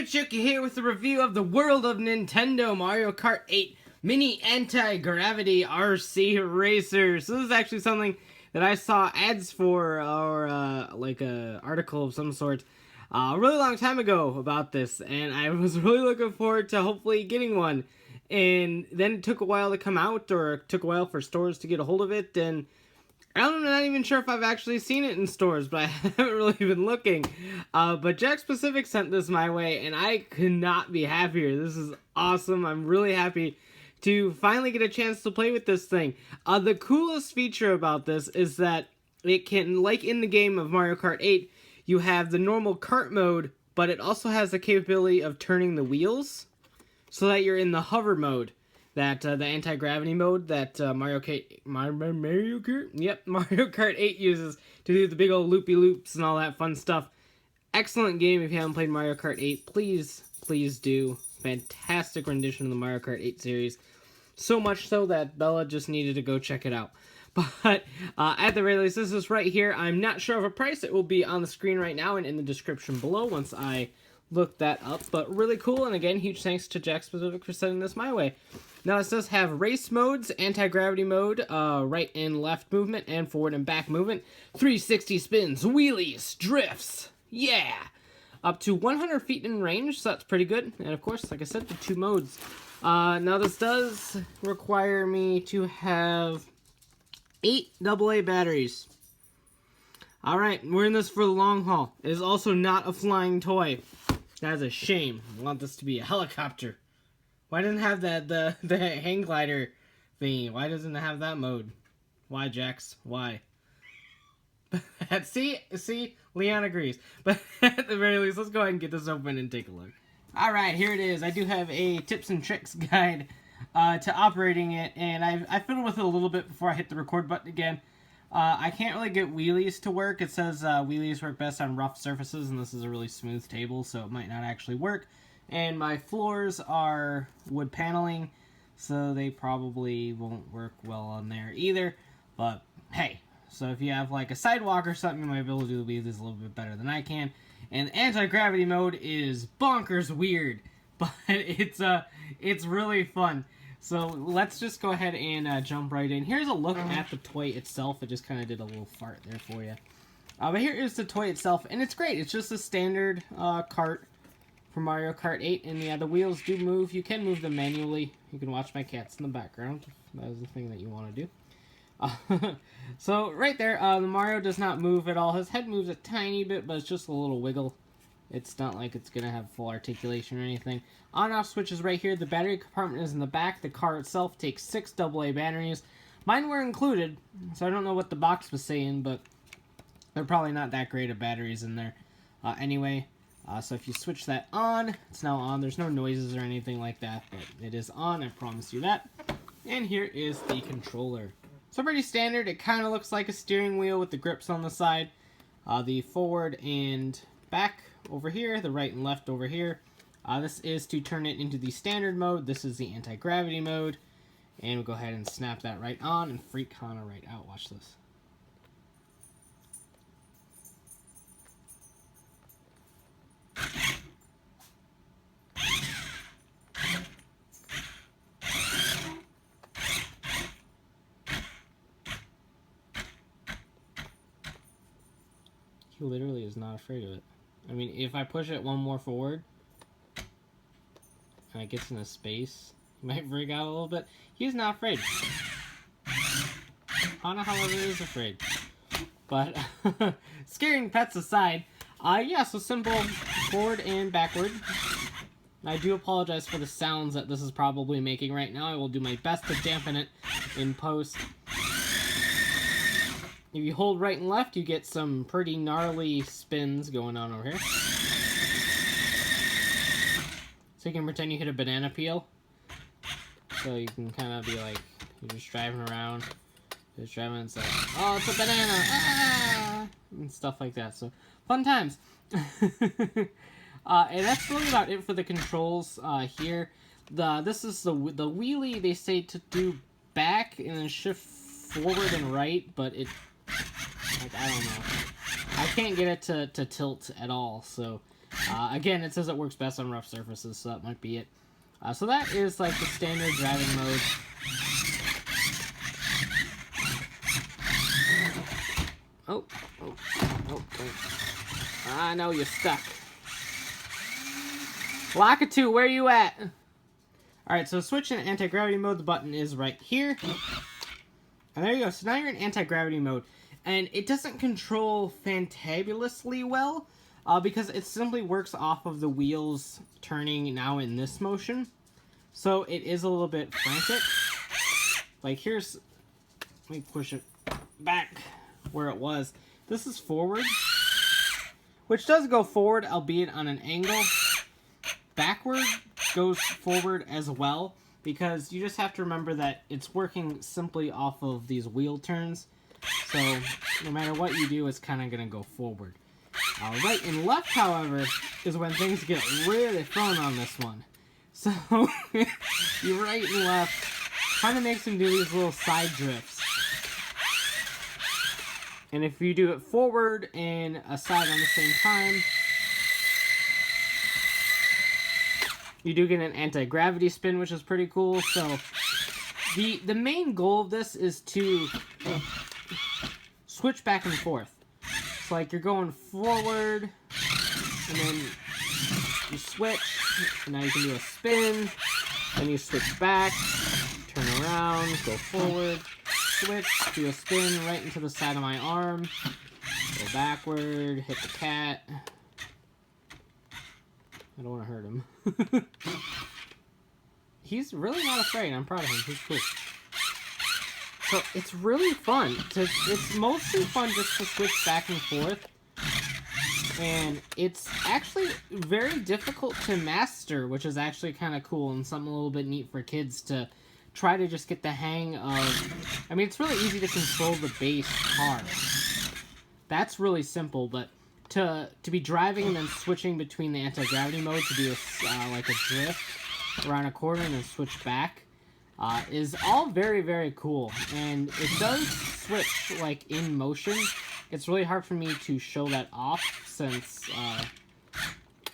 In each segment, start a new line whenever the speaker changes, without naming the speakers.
Chucky here with a review of the world of Nintendo Mario Kart 8 Mini Anti-Gravity RC Racer. So this is actually something that I saw ads for, or like a article of some sort, a really long time ago about this, and I was really looking forward to hopefully getting one. And then it took a while to come out, or it took a while for stores to get a hold of it, and I'm not even sure if I've actually seen it in stores, but I haven't really been looking. But Jakks Pacific sent this my way, and I could not be happier. This is awesome. I'm really happy to finally get a chance to play with this thing. The coolest feature about this is that it can, like in the game of Mario Kart 8, you have the normal kart mode, but it also has the capability of turning the wheels so that you're in the hover mode. That the anti-gravity mode that Mario Kart 8 uses to do the big old loopy-loops and all that fun stuff. Excellent game. If you haven't played Mario Kart 8, please do. Fantastic rendition of the Mario Kart 8 series. So much so that Bella just needed to go check it out. But at the very least, this is right here. I'm not sure of a price. It will be on the screen right now and in the description below once I look that up. But really cool, and again, huge thanks to Jakks Pacific for sending this my way. Now, this does have race modes, anti-gravity mode, right and left movement, and forward and back movement, 360 spins, wheelies, drifts, yeah! Up to 100 feet in range, so that's pretty good. And of course, like I said, the two modes. Now, this does require me to have 8 AA batteries. Alright, we're in this for the long haul. It is also not a flying toy. That is a shame. I want this to be a helicopter. Why doesn't it have the hang glider thingy? Why doesn't it have that mode? Why, Jakks? Why? see, Leon agrees. But at the very least, let's go ahead and get this open and take a look. Alright, here it is. I do have a tips and tricks guide to operating it, and I fiddled with it a little bit before I hit the record button again. I can't really get wheelies to work. It says wheelies work best on rough surfaces, and this is a really smooth table, so it might not actually work. And my floors are wood paneling, so they probably won't work well on there either. But hey, so if you have like a sidewalk or something, you might be able to do the wheelies a little bit better than I can. And anti-gravity mode is bonkers weird, but it's really fun. So let's just go ahead and jump right in. Here's a look at the toy itself. I just kind of did a little fart there for you. But here is the toy itself, and it's great. It's just a standard cart for Mario Kart 8, and yeah, the wheels do move. You can move them manually. You can watch my cats in the background. That is the thing that you want to do. So right there, the Mario does not move at all. His head moves a tiny bit, but it's just a little wiggle. It's not like it's going to have full articulation or anything. On-off switch is right here. The battery compartment is in the back. The car itself takes 6 AA batteries. Mine were included, so I don't know what the box was saying, but they're probably not that great of batteries in there anyway. So if you switch that on, it's now on. There's no noises or anything like that, but it is on, I promise you that. And here is the controller. So pretty standard. It kind of looks like a steering wheel with the grips on the side. The forward and back over here, the right and left over here. This is to turn it into the standard mode. This is the anti-gravity mode. And we'll go ahead and snap that right on and freak Hana right out. Watch this. He literally is not afraid of it. I mean, if I push it one more forward, and it gets into space, he might freak out a little bit. He's not afraid. Hana, however, is afraid. But, scaring pets aside, yeah, so simple forward and backward. I do apologize for the sounds that this is probably making right now. I will do my best to dampen it in post. If you hold right and left, you get some pretty gnarly spins going on over here. So you can pretend you hit a banana peel. So you can kind of be like, you're just driving around. Just driving and say, oh, it's a banana! Ah! And stuff like that. So, fun times. And that's really about it for the controls here. This is the wheelie they say to do back and then shift forward and right, but it, like, I don't know. I can't get it to tilt at all, so Again, it says it works best on rough surfaces, so that might be it. So that is like the standard driving mode. Oh. I know you're stuck. Lakitu, where are you at? Alright, so switch in anti-gravity mode. The button is right here. And there you go. So now you're in anti-gravity mode. And it doesn't control fantabulously well, because it simply works off of the wheels turning now in this motion. So it is a little bit frantic. Like here's... Let me push it back where it was. This is forward. Which does go forward, albeit on an angle. Backward goes forward as well, because you just have to remember that it's working simply off of these wheel turns. So no matter what you do, it's kind of going to go forward. Right and left, however, is when things get really fun on this one. So you right and left kind of makes them do these little side drifts. And if you do it forward and a side on the same time, you do get an anti-gravity spin, which is pretty cool. So the main goal of this is to switch back and forth. It's like you're going forward, and then you switch, and now you can do a spin, then you switch back, turn around, go forward, switch, do a spin right into the side of my arm, go backward, hit the cat. I don't want to hurt him. He's really not afraid. I'm proud of him. He's cool. So it's really fun. It's mostly fun just to switch back and forth. And it's actually very difficult to master, which is actually kind of cool and something a little bit neat for kids to try to just get the hang of. I mean, it's really easy to control the base car. That's really simple, but to be driving and then switching between the anti-gravity mode to do like a drift around a corner and then switch back is all very, very cool. And it does switch like in motion. It's really hard for me to show that off since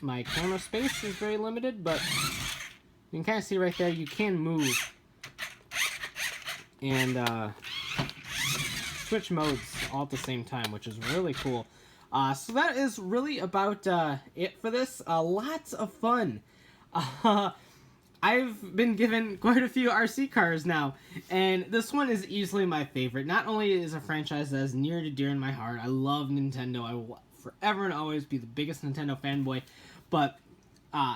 my camera space is very limited, but you can kind of see right there you can move and switch modes all at the same time, which is really cool. So that is really about it for this. Lots of fun. I've been given quite a few RC cars now, and this one is easily my favorite. Not only is a franchise that is near to dear in my heart, I love Nintendo. I will forever and always be the biggest Nintendo fanboy, but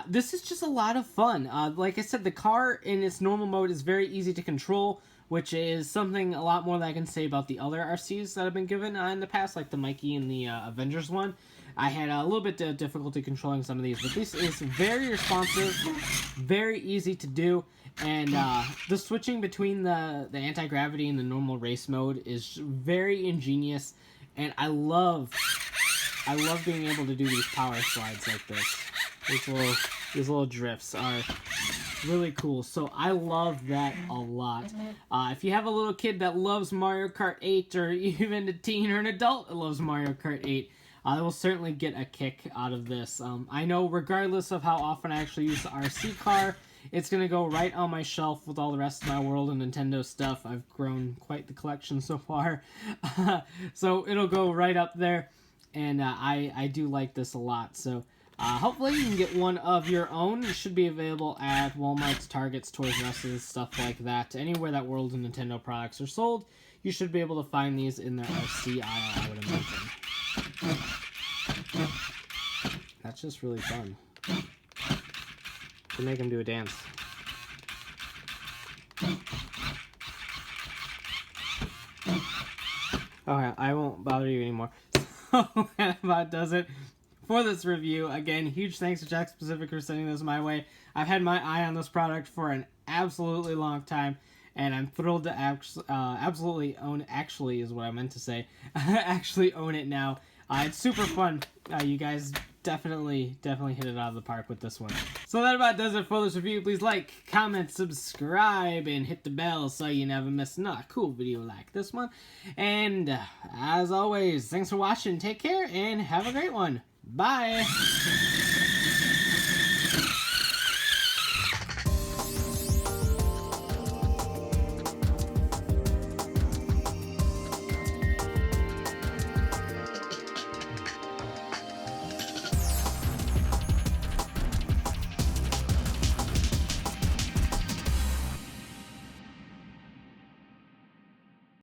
this is just a lot of fun. Like I said, the car in its normal mode is very easy to control, which is something a lot more that I can say about the other RCs that I've been given in the past, like the Mikey and the Avengers one. I had a little bit of difficulty controlling some of these, but this is very responsive, very easy to do, and the switching between the anti-gravity and the normal race mode is very ingenious, and I love being able to do these power slides like this. These little drifts are really cool, so I love that a lot. If you have a little kid that loves Mario Kart 8, or even a teen or an adult that loves Mario Kart 8, they will certainly get a kick out of this. I know regardless of how often I actually use the RC car, it's going to go right on my shelf with all the rest of my World and Nintendo stuff. I've grown quite the collection so far. So it'll go right up there, and I do like this a lot. So hopefully you can get one of your own. It should be available at Walmart's, Target's, Toys R Us's, stuff like that. Anywhere that World and Nintendo products are sold, you should be able to find these in their RC aisle, I would imagine. That's just really fun. To make him do a dance. Okay, I won't bother you anymore. So that about does it for this review. Again, huge thanks to Jakks Pacific for sending this my way. I've had my eye on this product for an absolutely long time, and I'm thrilled to absolutely own, actually is what I meant to say, actually own it now. It's super fun. You guys definitely hit it out of the park with this one. So that about does it for this review. Please like, comment, subscribe, and hit the bell so you never miss another cool video like this one. And as always, thanks for watching. Take care and have a great one. Bye.